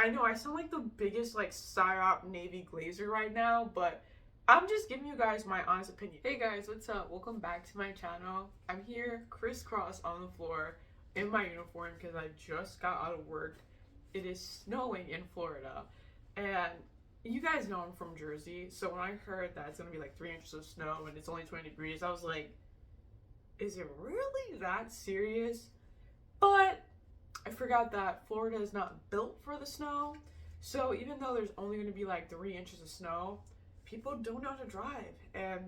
I know I sound like the biggest like psyop Navy glazer right now, but I'm just giving you guys my honest opinion. Hey guys, what's up? Welcome back to my channel. I'm here crisscross on the floor in my uniform because I just got out of work. It is snowing in Florida, and you guys know I'm from Jersey, so when I heard that it's gonna be like 3 inches of snow and it's only 20 degrees, I was like, is it really that serious? But I forgot that Florida is not built for the snow. So even though there's only going to be like 3 inches of snow, people don't know how to drive. And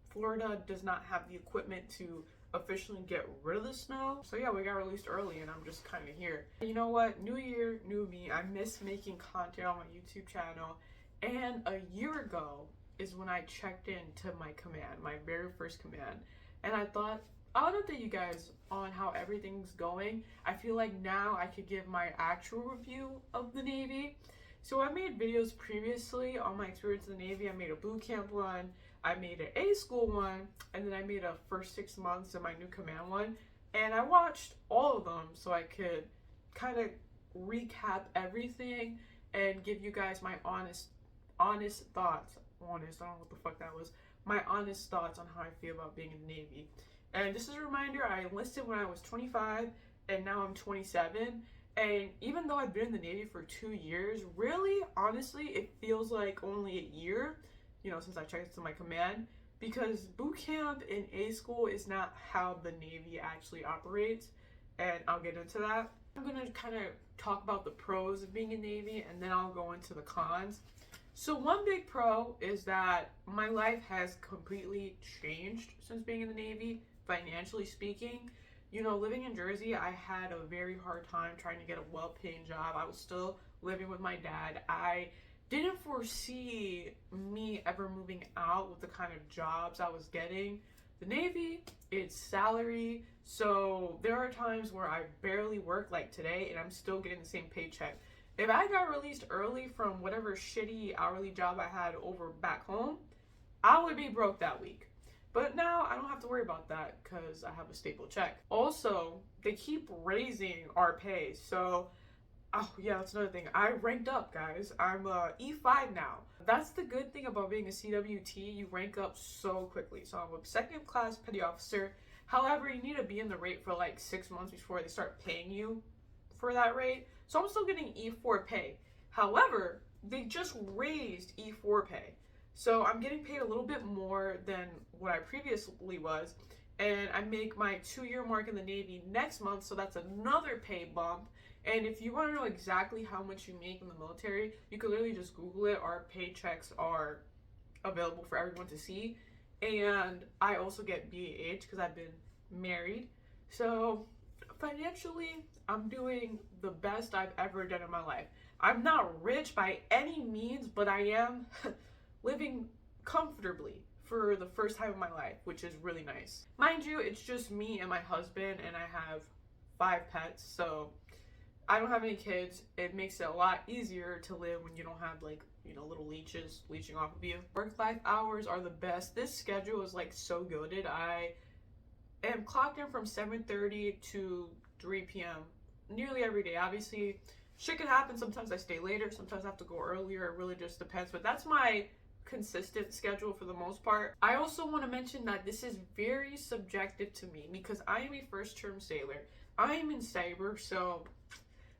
Florida does not have the equipment to officially get rid of the snow. So yeah, we got released early and I'm just kind of here. You know what? New year, new me. I miss making content on my YouTube channel. And a year ago is when I checked into my command, my very first command. And I thought, I'll update you guys on how everything's going. I feel like now I could give my actual review of the Navy. So I made videos previously on my experience in the Navy. I made a boot camp one, I made an A school one, and then I made a first 6 months of my new command one. And I watched all of them so I could kind of recap everything and give you guys my honest thoughts. I don't know what the fuck that was. My honest thoughts on how I feel about being in the Navy. And just as a reminder, I enlisted when I was 25 and now I'm 27. And even though I've been in the Navy for 2 years, really, honestly, it feels like only a year, since I checked into my command, because boot camp in A school is not how the Navy actually operates. And I'll get into that. I'm going to kind of talk about the pros of being in Navy and then I'll go into the cons. So one big pro is that my life has completely changed since being in the Navy. Financially speaking, living in Jersey, I had a very hard time trying to get a well-paying job. I was still living with my dad. I didn't foresee me ever moving out with the kind of jobs I was getting. The Navy, it's salary, so there are times where I barely work, like today, and I'm still getting the same paycheck. If I got released early from whatever shitty hourly job I had over back home, I would be broke that week. But now I don't have to worry about that because I have a stable check. Also, they keep raising our pay. So, oh yeah, that's another thing. I ranked up, guys. I'm E5 now. That's the good thing about being a CWT. You rank up so quickly. So I'm a second class petty officer. However, you need to be in the rate for like 6 months before they start paying you for that rate. So I'm still getting E4 pay. However, they just raised E4 pay. So I'm getting paid a little bit more than what I previously was, and I make my 2-year mark in the Navy next month, so that's another pay bump. And if you want to know exactly how much you make in the military, you can literally just Google it. Our paychecks are available for everyone to see. And I also get BAH because I've been married. So financially, I'm doing the best I've ever done in my life. I'm not rich by any means, but I am living comfortably for the first time in my life, which is really nice. Mind you, it's just me and my husband, and I have 5 pets, so I don't have any kids. It makes it a lot easier to live when you don't have little leeches leeching off of you. Work-life hours are the best. This schedule is like so goated. I am clocked in from 7:30 to 3 p.m. nearly every day. Obviously, shit can happen. Sometimes I stay later, sometimes I have to go earlier. It really just depends, but that's my consistent schedule for the most part. I also want to mention that this is very subjective to me because I am a first-term sailor. I am in cyber, so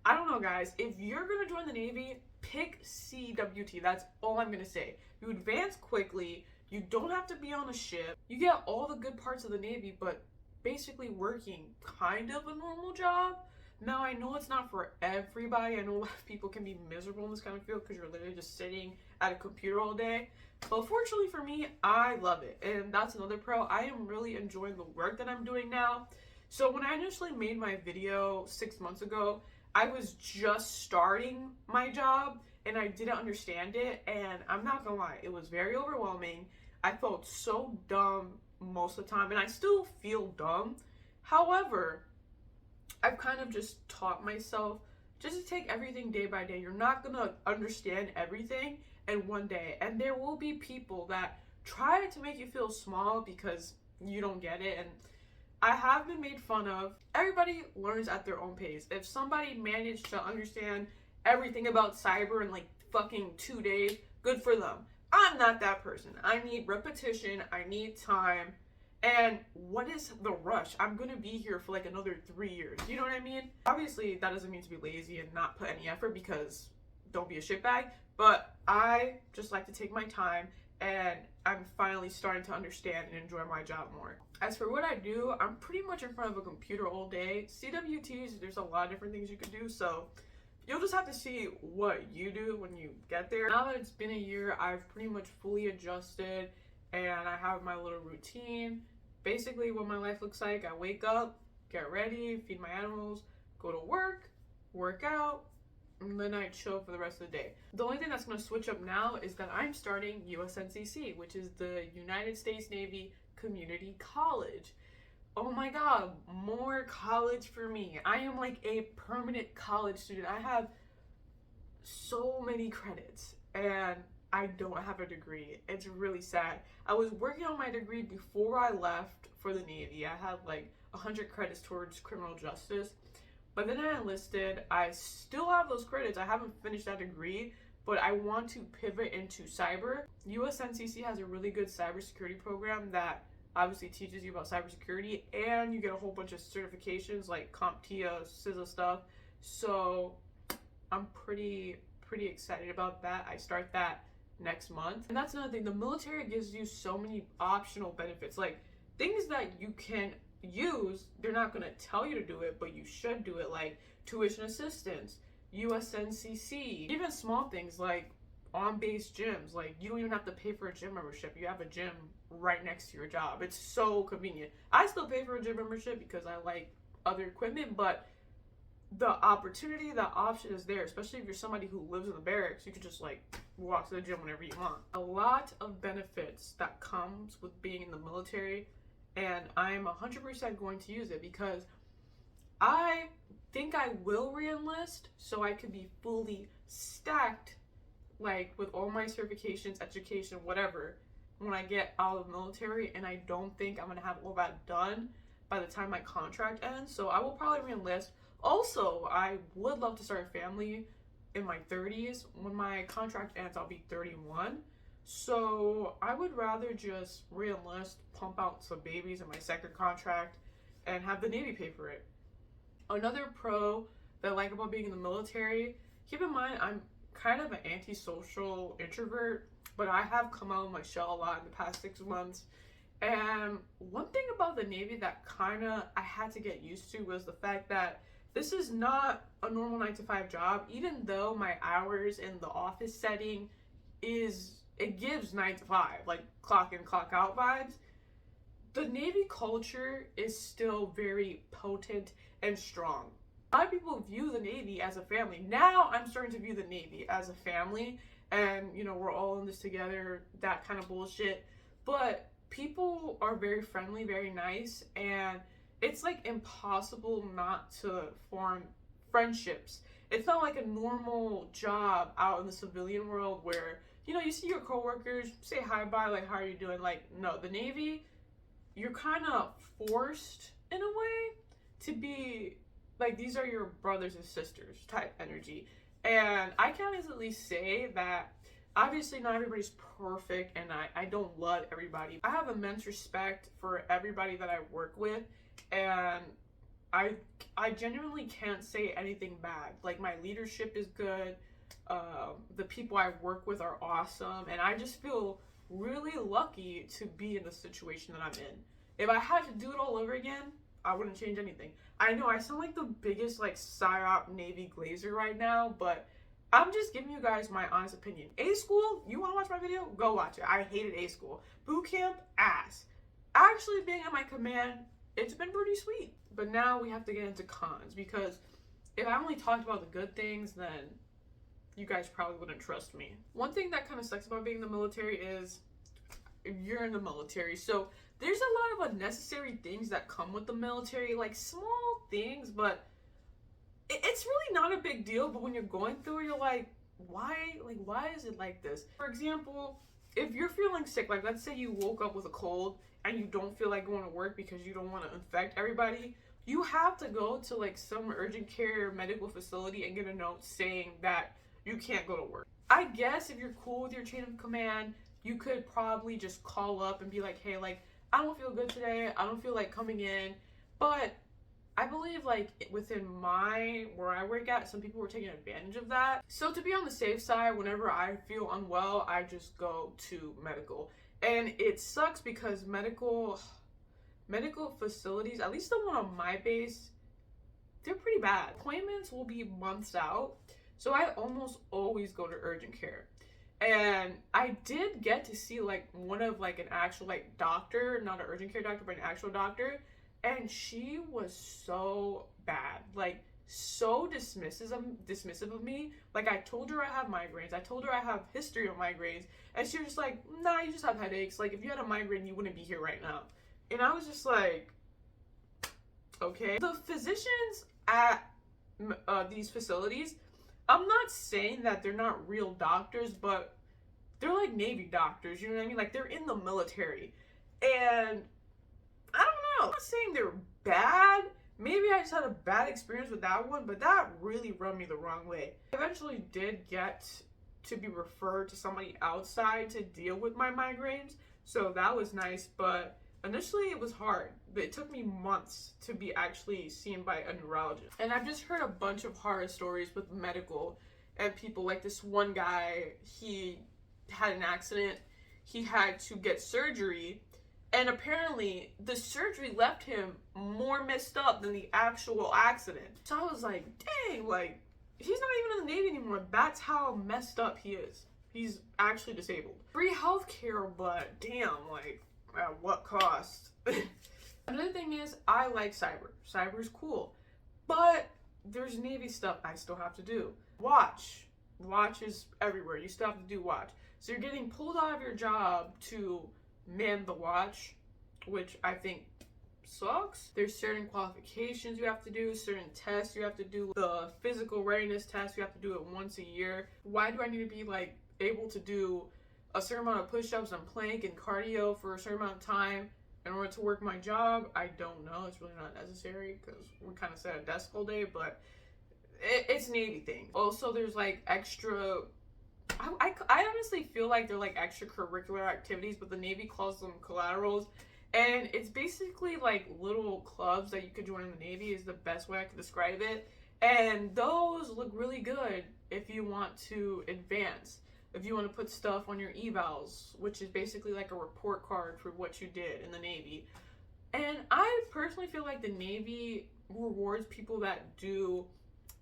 I don't know, guys. If you're going to join the Navy, pick CWT. That's all I'm going to say. You advance quickly. You don't have to be on a ship. You get all the good parts of the Navy, but basically working kind of a normal job. Now, I know it's not for everybody. I know a lot of people can be miserable in this kind of field because you're literally just sitting at a computer all day. But fortunately for me, I love it. And that's another pro. I am really enjoying the work that I'm doing now. So when I initially made my video 6 months ago, I was just starting my job and I didn't understand it. And I'm not gonna lie, it was very overwhelming. I felt so dumb most of the time, and I still feel dumb. However, I've kind of just taught myself just to take everything day by day. You're not gonna understand everything in one day, and there will be people that try to make you feel small because you don't get it, and I have been made fun of. Everybody learns at their own pace. If somebody managed to understand everything about cyber in like fucking 2 days. Good for them. I'm not that person. I need repetition. I need time. And what is the rush? I'm gonna be here for like another 3 years. You know what I mean? Obviously, that doesn't mean to be lazy and not put any effort, because don't be a shitbag. But I just like to take my time, and I'm finally starting to understand and enjoy my job more. As for what I do, I'm pretty much in front of a computer all day. CWTs, there's a lot of different things you could do, so you'll just have to see what you do when you get there. Now that it's been a year, I've pretty much fully adjusted, and I have my little routine. Basically, what my life looks like: I wake up, get ready, feed my animals, go to work out, and then I chill for the rest of the day. The only thing that's going to switch up now is that I'm starting USNCC, which is the United States Navy Community College. Oh my god, more college for me. I am like a permanent college student. I have so many credits, and I don't have a degree. It's really sad. I was working on my degree before I left for the Navy. I had like 100 credits towards criminal justice. But then I enlisted. I still have those credits. I haven't finished that degree, but I want to pivot into cyber. USNCC has a really good cybersecurity program that obviously teaches you about cybersecurity, and you get a whole bunch of certifications like CompTIA, CISA stuff. So I'm pretty excited about that. I start that next month. And that's another thing. The military gives you so many optional benefits, like things that you can use. They're not going to tell you to do it, but you should do it, like tuition assistance, USNCC, even small things like on-base gyms. Like, you don't even have to pay for a gym membership. You have a gym right next to your job. It's so convenient. I still pay for a gym membership because I like other equipment, but the opportunity, the option is there, especially if you're somebody who lives in the barracks. You could just like walk to the gym whenever you want. A lot of benefits that comes with being in the military, and I'm 100% going to use it, because I think I will re-enlist so I could be fully stacked, like with all my certifications, education, whatever, when I get out of the military. And I don't think I'm gonna have all that done by the time my contract ends, so I will probably re-enlist. Also, I would love to start a family in my 30s. When my contract ends, I'll be 31. So I would rather just re-enlist, pump out some babies in my second contract, and have the Navy pay for it. Another pro that I like about being in the military, keep in mind I'm kind of an antisocial introvert, but I have come out of my shell a lot in the past 6 months. And one thing about the Navy that I had to get used to was the fact that this is not a normal 9-to-5 job. Even though my hours in the office setting it gives 9 to 5, like clock in, clock out vibes, the Navy culture is still very potent and strong. A lot of people view the Navy as a family. Now I'm starting to view the Navy as a family, and we're all in this together, that kind of bullshit. But people are very friendly, very nice, and it's like impossible not to form friendships. It's not like a normal job out in the civilian world where you see your coworkers, say hi, bye, like, how are you doing? Like, no, the Navy, you're kind of forced in a way to be like, these are your brothers and sisters type energy. And I can easily say that obviously not everybody's perfect, and I don't love everybody. I have immense respect for everybody that I work with, and I genuinely can't say anything bad. Like, my leadership is good. The people I work with are awesome, and I just feel really lucky to be in the situation that I'm in. If I had to do it all over again, I wouldn't change anything. I know I sound like the biggest like psyop Navy glazer right now, but I'm just giving you guys my honest opinion. A school, you want to watch my video? Go watch it. I hated A school. Boot camp, ass. Actually being at my command, it's been pretty sweet. But now we have to get into cons, because if I only talked about the good things, then you guys probably wouldn't trust me. One thing that kind of sucks about being in the military is you're in the military, so there's a lot of unnecessary things that come with the military, like small things, but it's really not a big deal. But when you're going through it, you're like, why is it like this? For example, if you're feeling sick, like let's say you woke up with a cold and you don't feel like going to work because you don't want to infect everybody, you have to go to like some urgent care medical facility and get a note saying that you can't go to work. I guess if you're cool with your chain of command, you could probably just call up and be like, hey, like, I don't feel good today. I don't feel like coming in. But I believe like within where I work at, some people were taking advantage of that. So to be on the safe side, whenever I feel unwell, I just go to medical. And it sucks because medical facilities, at least the one on my base, they're pretty bad. Appointments will be months out. So I almost always go to urgent care. And I did get to see like one of like an actual like doctor, not an urgent care doctor, but an actual doctor. And she was so bad, like so dismissive of me. Like I told her I have migraines. I told her I have history of migraines. And she was just like, nah, you just have headaches. Like if you had a migraine, you wouldn't be here right now. And I was just like, okay. The physicians at these facilities, I'm not saying that they're not real doctors, but they're like Navy doctors, you know what I mean? Like they're in the military. And I don't know, I'm not saying they're bad. Maybe I just had a bad experience with that one, but that really rubbed me the wrong way. I eventually did get to be referred to somebody outside to deal with my migraines, so that was nice, but initially it was hard. It took me months to be actually seen by a neurologist. And I've just heard a bunch of horror stories with medical and people. Like this one guy, he had an accident, he had to get surgery, and apparently the surgery left him more messed up than the actual accident. So I was like, dang, like he's not even in the Navy anymore. That's how messed up he is. He's actually disabled. Free healthcare, but damn, like at what cost? Another thing is, I like cyber. Cyber's cool. But there's Navy stuff I still have to do. Watch. Watch is everywhere. You still have to do watch. So you're getting pulled out of your job to man the watch, which I think sucks. There's certain qualifications you have to do, certain tests you have to do. The physical readiness test, you have to do it once a year. Why do I need to be like able to do a certain amount of push-ups and plank and cardio for a certain amount of time in order to work my job? I don't know. It's really not necessary because we kind of sit at a desk all day, but it's Navy thing. Also, there's like extra, I honestly feel like they're like extracurricular activities, but the Navy calls them collaterals. And it's basically like little clubs that you could join in the Navy is the best way I could describe it. And those look really good if you want to advance. If you want to put stuff on your evals, which is basically like a report card for what you did in the Navy. And I personally feel like the Navy rewards people that do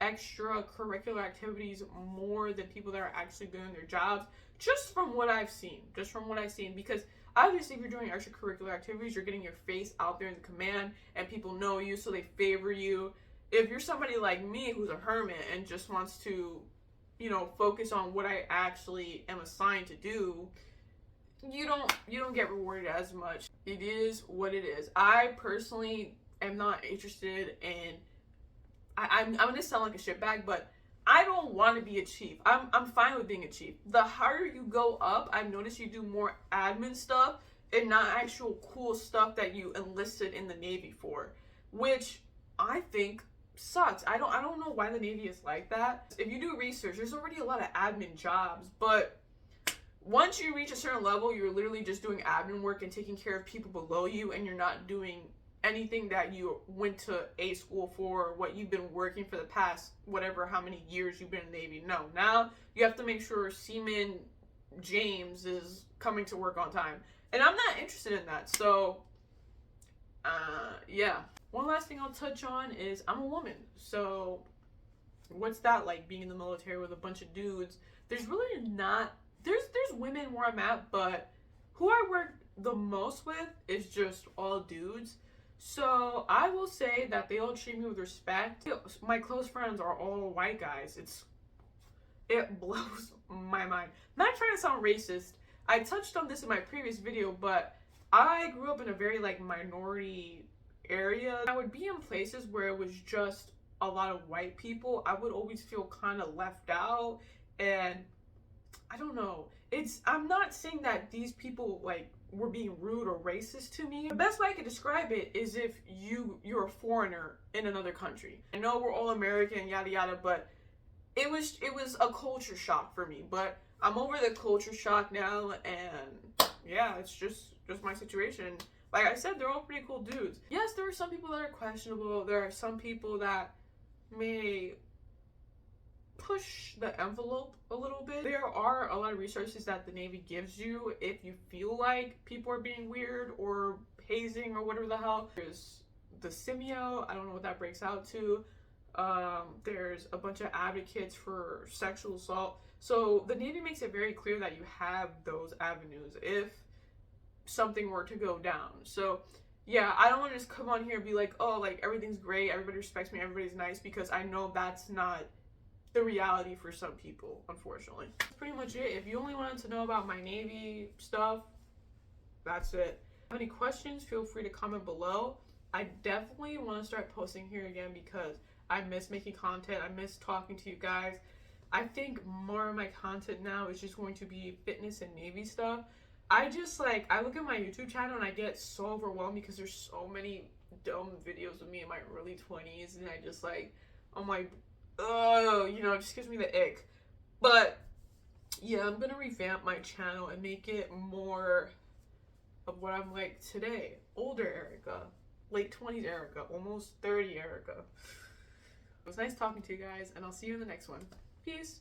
extracurricular activities more than people that are actually doing their jobs, just from what I've seen. Because obviously if you're doing extracurricular activities, you're getting your face out there in the command and people know you, so they favor you. If you're somebody like me who's a hermit and just wants to, you know, focus on what I actually am assigned to do, you don't get rewarded as much. It is what it is. I personally am not interested in, I'm gonna sound like a shitbag, but I don't want to be a chief. I'm fine with being a chief. The higher you go up, I've noticed you do more admin stuff and not actual cool stuff that you enlisted in the Navy for, which I think sucks. I don't know why the Navy is like that. If you do research, there's already a lot of admin jobs, but once you reach a certain level, you're literally just doing admin work and taking care of people below you, and you're not doing anything that you went to a school for, or what you've been working for the past whatever how many years you've been in the Navy. No, now you have to make sure Seaman James is coming to work on time, and I'm not interested in that. So yeah. One last thing I'll touch on is I'm a woman. So what's that like, being in the military with a bunch of dudes? There's really not, there's women where I'm at, but who I work the most with is just all dudes. So I will say that they all treat me with respect. My close friends are all white guys. It blows my mind. I'm not trying to sound racist. I touched on this in my previous video, but I grew up in a very like minority area. I would be in places where it was just a lot of white people. I would always feel kind of left out, and I don't know. I'm not saying that these people like were being rude or racist to me. The best way I could describe it is if you're a foreigner in another country. I know we're all American, yada yada, but it was a culture shock for me. But I'm over the culture shock now, and yeah, it's just my situation. Like I said, they're all pretty cool dudes. Yes, there are some people that are questionable. There are some people that may push the envelope a little bit. There are a lot of resources that the Navy gives you if you feel like people are being weird or hazing or whatever the hell. There's the Simeo, I don't know what that breaks out to. There's a bunch of advocates for sexual assault. So the Navy makes it very clear that you have those avenues if something were to go down. So yeah, I don't want to just come on here and be like, oh, like everything's great, everybody respects me, everybody's nice, because I know that's not the reality for some people, unfortunately. That's pretty much it. If you only wanted to know about my Navy stuff, that's it. If you have any questions, feel free to comment below. I definitely want to start posting here again because I miss making content. I miss talking to you guys. I think more of my content now is just going to be fitness and Navy stuff. I look at my YouTube channel and I get so overwhelmed because there's so many dumb videos of me in my early 20s, and I just like, I'm like, oh, you know, it just gives me the ick. But yeah, I'm gonna revamp my channel and make it more of what I'm like today. Older Erica, late 20s Erica, almost 30 Erica. It was nice talking to you guys, and I'll see you in the next one. Peace.